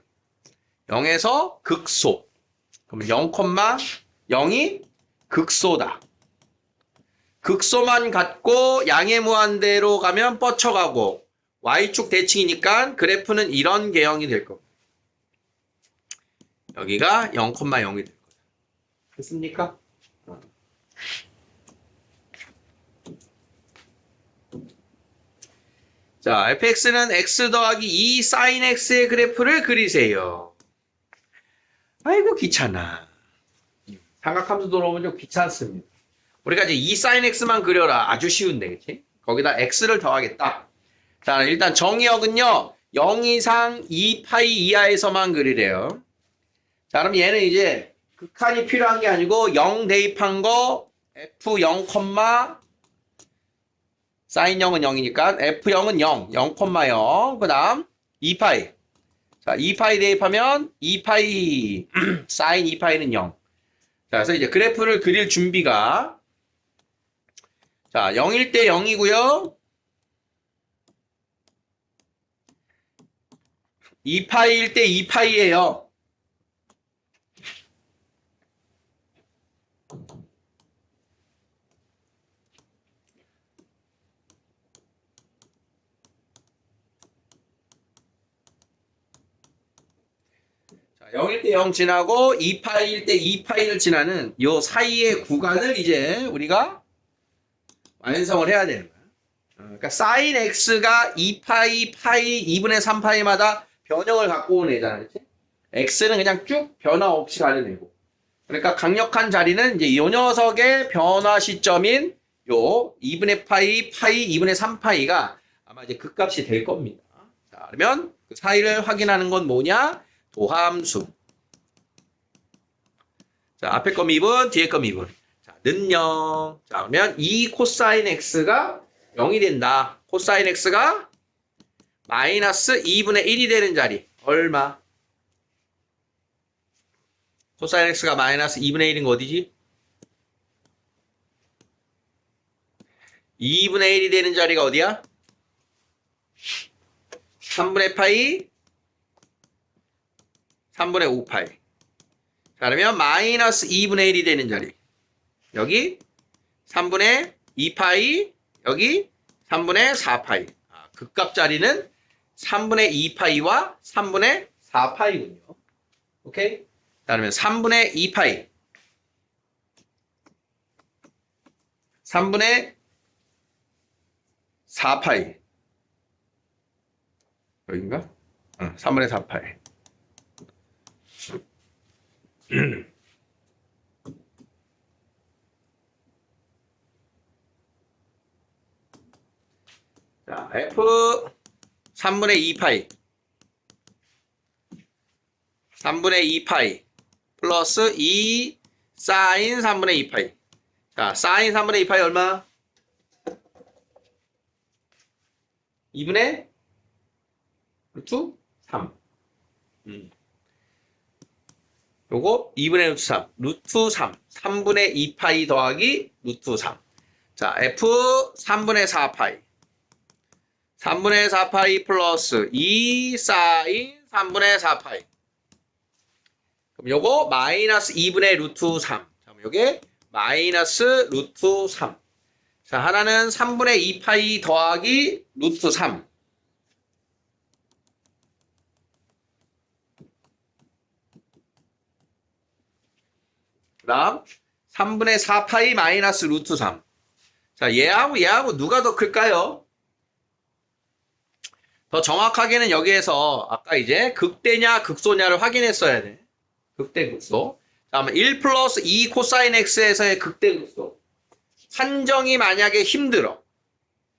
0에서 극소. 그럼 0,0이 극소다. 극소만 갖고 양의 무한대로 가면 뻗쳐가고 y축 대칭이니까 그래프는 이런 개형이 될 겁니다. 여기가 0,0이 될 거다. 됐습니까? 자, fx는 x 더하기 2 sin x의 그래프를 그리세요. 아이고 귀찮아. 삼각함수 들어오면 좀 귀찮습니다. 우리가 이제 2 sin x만 그려라. 아주 쉬운데, 그치? 거기다 x를 더하겠다. 자, 일단 정의역은요. 0 이상 2파이 이하에서만 그리래요. 자, 그럼 얘는 이제 극한이 필요한 게 아니고 0 대입한 거 F0, 사인 0은 0이니까 F0은 0, 0, 그 다음 2파이. 자, 2파이 대입하면 2파이, 사인 2파이는 0. 자, 그래서 이제 그래프를 그릴 준비가 자, 0일 때 0이고요. 2파이일 때 2파이예요. 자, 0일 때 0 지나고 2파이일 때 2파이를 지나는 요 사이의 구간을 이제 우리가 완성을 해야 되는 거야. 그러니까 사인 x가 2파이, 파이, 2분의 3파이마다 변형을 갖고 온 애잖아. 그치? x는 그냥 쭉 변화 없이 가는 애고. 그러니까 강력한 자리는 이제 요 녀석의 변화 시점인 요 2분의 파이, 2분의 3파이가 아마 이제 극값이 될 겁니다. 자, 그러면 그 사이를 확인하는 건 뭐냐? 도함수. 자, 앞에 거 미분, 뒤에 거 미분. 자, 는 0. 자, 그러면 2 코사인 x가 0이 된다. 코사인 x가 마이너스 2분의 1이 되는 자리. 얼마? 코사인 x가 마이너스 2분의 1인 거 어디지? 2분의 1이 되는 자리가 어디야? 3분의 파이, 3분의 5파이. 자, 그러면 마이너스 2분의 1이 되는 자리. 여기 3분의 2파이, 여기 3분의 4파이. 극값 자리는 3분의 2파이와 3분의 4파이군요. 오케이? 자, 그러면 3분의 2파이. 3분의 4파이. 여긴가? 3분의 4파이. 자, F 3분의 2파이. 3분의 2파이. 플러스 2 사인 3분의 2파이. 자, 사인 3분의 2파이 얼마? 2분의 루트 3. 요거 2분의 루트 3. 루트 3. 3분의 2파이 더하기 루트 3. 자, F 3분의 4파이. 3분의 4파이 플러스 2 사인 3분의 4파이. 그럼 요거 마이너스 2분의 루트 3. 자, 요게 마이너스 루트 3. 자, 하나는 3분의 2파이 더하기 루트 3. 그 다음 3분의 4파이 마이너스 루트 3. 자, 얘하고 누가 더 클까요? 더 정확하게는 여기에서 아까 이제 극대냐 극소냐를 확인했어야 돼. 극대 극소. 다음에 1 플러스 2 코사인 x에서의 극대 극소. 산정이 만약에 힘들어.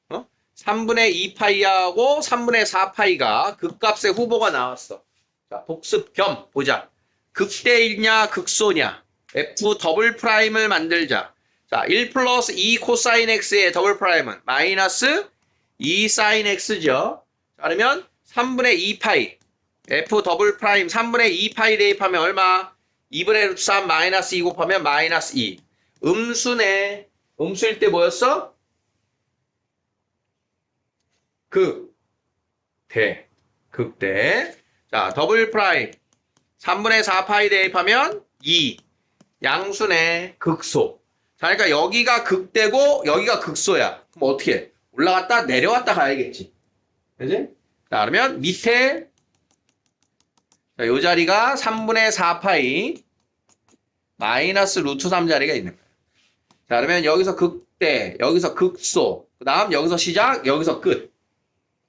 3분의 2파이하고 3분의 4파이가 극값의 후보가 나왔어. 자, 복습 겸 보자. 극대이냐 극소냐. f 더블 프라임을 만들자. 자, 1 플러스 2 코사인 x의 더블 프라임은 마이너스 2 사인 x죠. 자, 그러면 3분의 2파이 f 더블 프라임 3분의 2파이 대입하면 얼마? 2분의 루트 3 마이너스 2 곱하면 마이너스 2. 음수네. 음수일 때 뭐였어? 극대. 극대. 자, 더블 프라임 3분의 4파이 대입하면 2. 양수네. 극소. 자, 그러니까 여기가 극대고 여기가 극소야. 그럼 어떻게 해? 올라갔다 내려왔다 가야겠지. 그지? 자, 그러면 밑에 자, 요 자리가 3분의 4파이 마이너스 루트 3 자리가 있는 거야. 자, 그러면 여기서 극대, 여기서 극소, 그 다음 여기서 시작, 여기서 끝.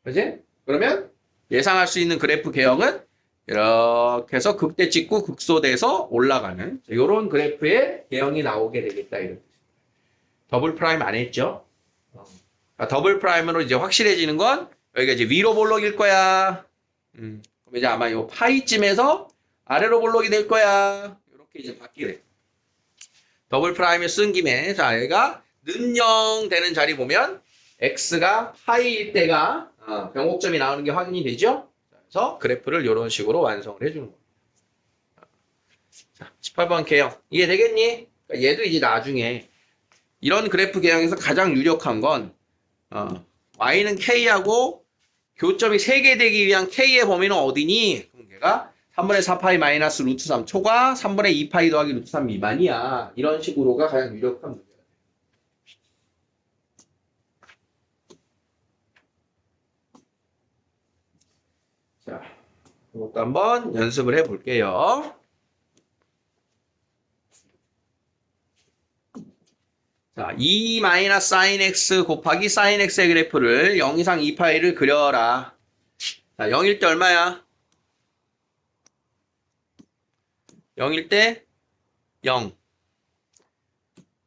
그지? 그러면 예상할 수 있는 그래프 개형은 이렇게 해서 극대 찍고 극소돼서 올라가는 이런 그래프의 개형이 나오게 되겠다. 이런 뜻입니다. 더블 프라임 안 했죠? 더블 프라임으로 이제 확실해지는 건 여기가 이제 위로 볼록일 거야. 그럼 이제 아마 요 파이쯤에서 아래로 볼록이 될 거야. 이렇게 이제 바뀌래. 더블 프라임을 쓴 김에, 자, 얘가 는 0 되는 자리 보면, x가 파이일 때가, 변곡점이 나오는 게 확인이 되죠? 그래서 그래프를 이런 식으로 완성을 해주는 겁니다. 자, 18번 개형. 이해되겠니? 그러니까 얘도 이제 나중에, 이런 그래프 개형에서 가장 유력한 건, y는 k하고 교점이 3개 되기 위한 k의 범위는 어디니? 그럼 걔가 3분의 4파이 마이너스 루트 3 초과 3분의 2파이 더하기 루트 3 미만이야. 이런 식으로가 가장 유력한 문제가 돼요. 자, 이것도 한번 연습을 해볼게요. 자, 2 마이너스 sin x 곱하기 sin x의 그래프를 0 이상 2파이를 그려라. 자, 0일 때 얼마야? 0일 때 0.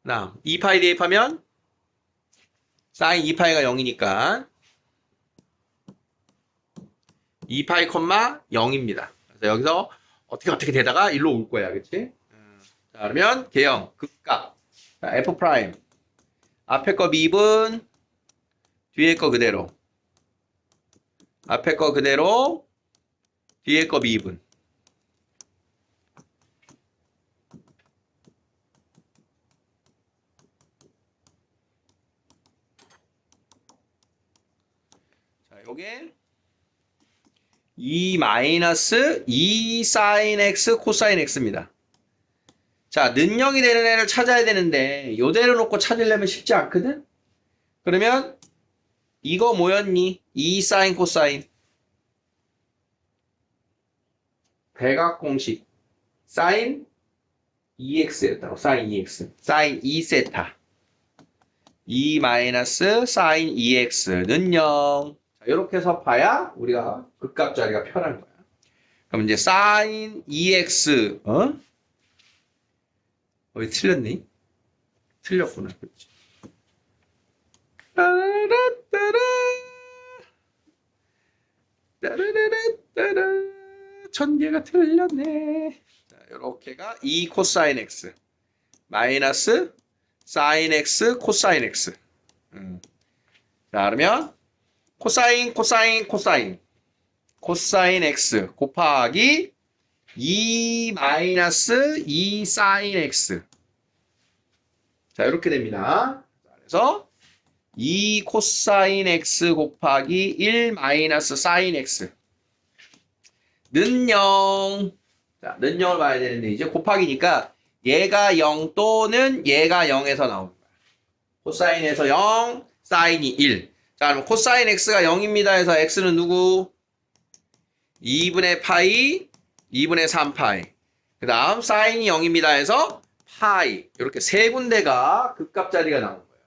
나 2파이 대입하면 sin 2파이가 0이니까 2파이, 0입니다. 그래서 여기서 어떻게 되다가 일로 올 거야. 그치? 자, 그러면 개형, 극값. 자, f 프라임. 앞에 거 미분, 뒤에 거 그대로. 앞에 거 그대로, 뒤에 거 미분. 자, 요게 2 마이너스 2 sin x 코사인 x입니다. 자, 는 0이 되는 애를 찾아야 되는데 요대로 놓고 찾으려면 쉽지 않거든? 그러면 이거 뭐였니? 2 sin 코사인. 대각 공식. sin 2x였다고. sin 2x. sin 2세타. 2 마이너스 sin 2x는 0. 자, 이렇게 해서 봐야 우리가 극값 자리가 편한 거야. 그럼 이제 sin 2x, 어디 틀렸니? 틀렸구나. 그렇지. 따라라따라. 따라라따라. 1000개가 틀렸네. 자, 요렇게가 2 코사인 x 마이너스 sin x 코사인 x. 자, 그러면 코사인 x 곱하기 2 마이너스 2 sin x. 자, 이렇게 됩니다. 그래서 2 코사인 x 곱하기 1 마이너스 sin x 는 0. 자, 는 0을 봐야 되는데 이제 곱하기니까 얘가 0 또는 얘가 0에서 나오는 거야. 코사인에서 0, 사인이 1. 자, 그럼 코사인 x가 0입니다 해서 x는 누구? 2분의 파이, 2분의 3파이. 그 다음 사인이 0입니다 해서 파이. 이렇게 세 군데가 극값 자리가 나오는 거예요.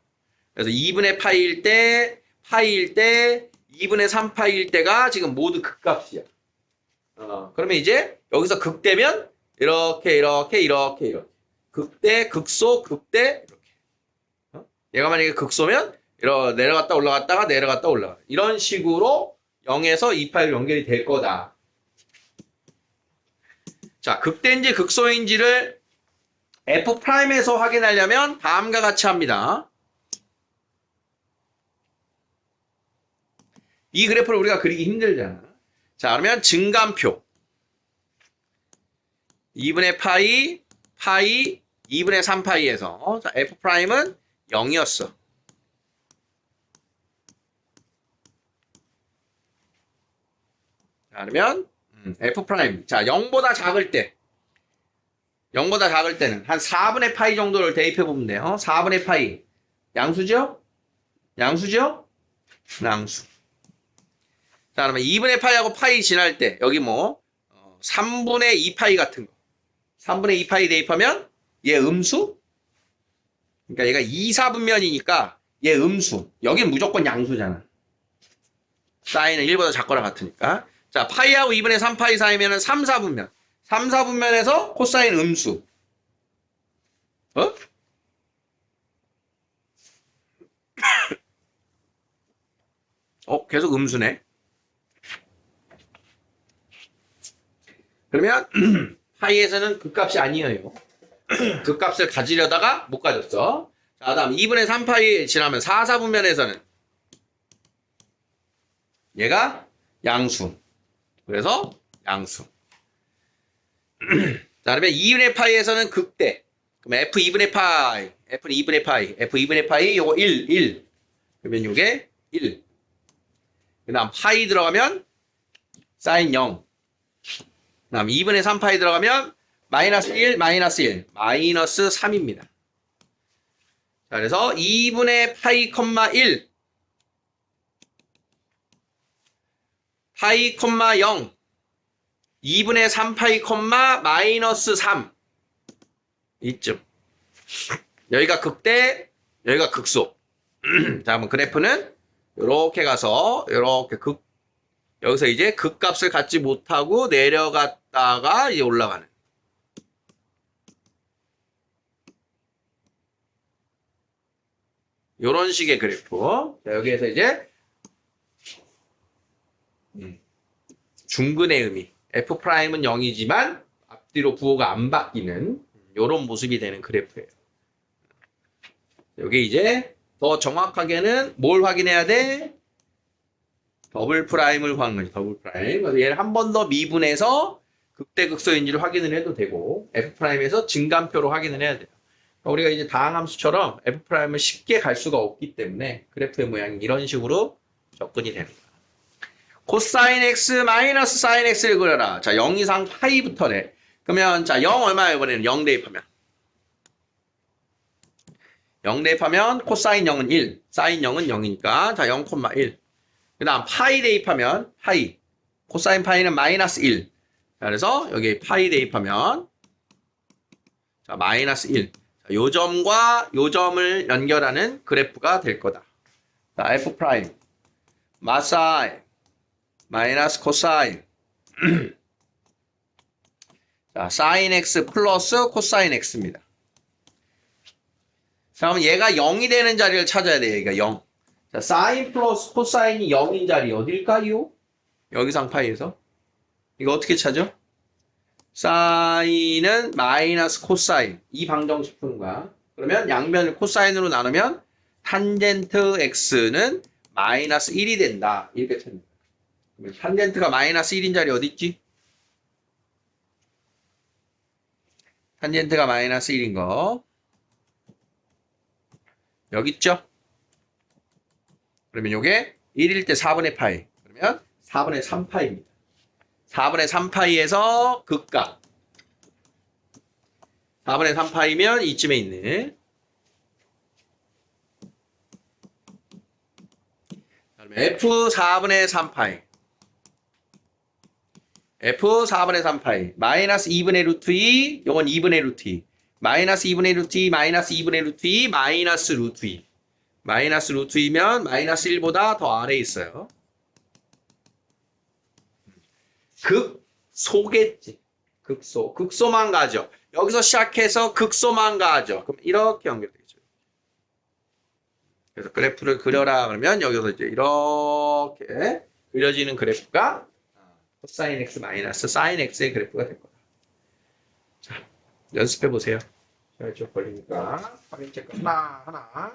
그래서 2분의 파이일 때, 파이일 때, 2분의 3파이일 때가 지금 모두 극값이야. 그러면 이제 여기서 극대면 이렇게. 극대, 극소, 극대 이렇게. 얘가 만약에 극소면 이렇게 내려갔다 올라갔다가 내려갔다 올라가. 이런 식으로 0에서 2파이로 연결이 될 거다. 자, 극대인지 극소인지를 F'에서 확인하려면 다음과 같이 합니다. 이 그래프를 우리가 그리기 힘들잖아. 자, 그러면 증감표. 2분의 파이, 2분의 3파이에서 자, F'은 0이었어. 자, 그러면 F'. 자, 0보다 작을 때. 0보다 작을 때는 한 4분의 파이 정도를 대입해 보면 돼요. 4분의 파이. 양수죠? 양수죠? 양수. 자, 그러면 2분의 파이하고 파이 지날 때 여기 뭐 3분의 2파이 같은 거. 3분의 2파이 대입하면 얘 음수? 그러니까 얘가 2, 4분면이니까 얘 음수. 여긴 무조건 양수잖아. 사인은 1보다 작거나 같으니까. 자, 파이하고 2분의 3파이 사이면은 3, 4분면. 3, 4분면에서 코사인 음수. 계속 음수네. 그러면 파이에서는 극값이 아니에요. 극값을 가지려다가 못 가졌어. 자, 다음 2분의 3파이 지나면 4, 4분면에서는 얘가 양수. 그래서 양수. 자, 그러면 2분의 파이에서는 극대. 그럼 F2분의 파이, F는 2분의 파이, F2분의 파이, 요거 1. 그러면 요게 1. 그 다음 파이 들어가면 사인 0. 그 다음 2분의 3파이 들어가면 마이너스 1, 마이너스 1, 마이너스 3입니다. 자, 그래서 2분의 파이, 1, 파이, 0, 2분의 3파이, 마이너스 3. 이쯤. 여기가 극대, 여기가 극소. 자, 그럼 그래프는 이렇게 가서 이렇게 여기서 이제 극값을 갖지 못하고 내려갔다가 이제 올라가는. 이런 식의 그래프. 자, 여기에서 이제 중근의 의미. F'은 0이지만 앞뒤로 부호가 안 바뀌는 이런 모습이 되는 그래프예요. 여기 이제 더 정확하게는 뭘 확인해야 돼? 더블 프라임을 구하는 거지. 더블 프라임. 그래서 얘를 한 번 더 미분해서 극대극소인지를 확인을 해도 되고 F'에서 증감표로 확인을 해야 돼요. 우리가 이제 다항함수처럼 F'을 쉽게 갈 수가 없기 때문에 그래프의 모양이 이런 식으로 접근이 되는 거야. 코사인 X 마이너스 사인 X를 그려라. 자, 0 이상 파이부터네. 그러면 자, 0 얼마야 이번에는? 0 대입하면. 0 대입하면 코사인 0은 1, 사인 0은 0이니까 자, 0,1. 그 다음 파이 대입하면 파이. 코사인 파이는 마이너스 1. 자, 그래서 여기 파이 대입하면 자, 마이너스 1. 자, 요 점과 요 점을 연결하는 그래프가 될 거다. 자, F 프라임. 마사인 마이너스 코사인. 자, 사인 X 플러스 코사인 X입니다. 자, 그럼 얘가 0이 되는 자리를 찾아야 돼요. 얘가 0. 자, 사인 플러스 코사인이 0인 자리 어딜까요? 여기상 파이에서. 이거 어떻게 찾아? 사인은 마이너스 코사인. 이 방정식 푸는 거야. 그러면 양변을 코사인으로 나누면 탄젠트 X는 마이너스 1이 된다. 이렇게 찾는 거야. 그러면 탄젠트가 마이너스 1인 자리 어디 있지? 탄젠트가 마이너스 1인 거. 여기 있죠? 그러면 요게 1일 때 4분의 파이. 그러면 4분의 3파이입니다. 4분의 3파이에서 극값. 4분의 3파이면 이쯤에 있네. 그러면 F 4분의 3파이. F 4분의 3파이. 마이너스 2분의 루트 2. 요건 2분의 루트 2. 마이너스 2분의 루트 2. 마이너스 2분의 루트 2. 마이너스 루트 2. 마이너스 루트 2면 마이너스 1보다 더 아래에 있어요. 극소겠지. 극소. 극소만 가죠. 여기서 시작해서 극소만 가죠. 그럼 이렇게 연결되죠. 그래서 그래프를 그려라 그러면 여기서 이제 이렇게 그려지는 그래프가 코사인 X 마이너스 사인 X의 그래프가 될 거다. 자, 연습해 보세요. 시간이 좀 걸리니까 확인 체크 하나.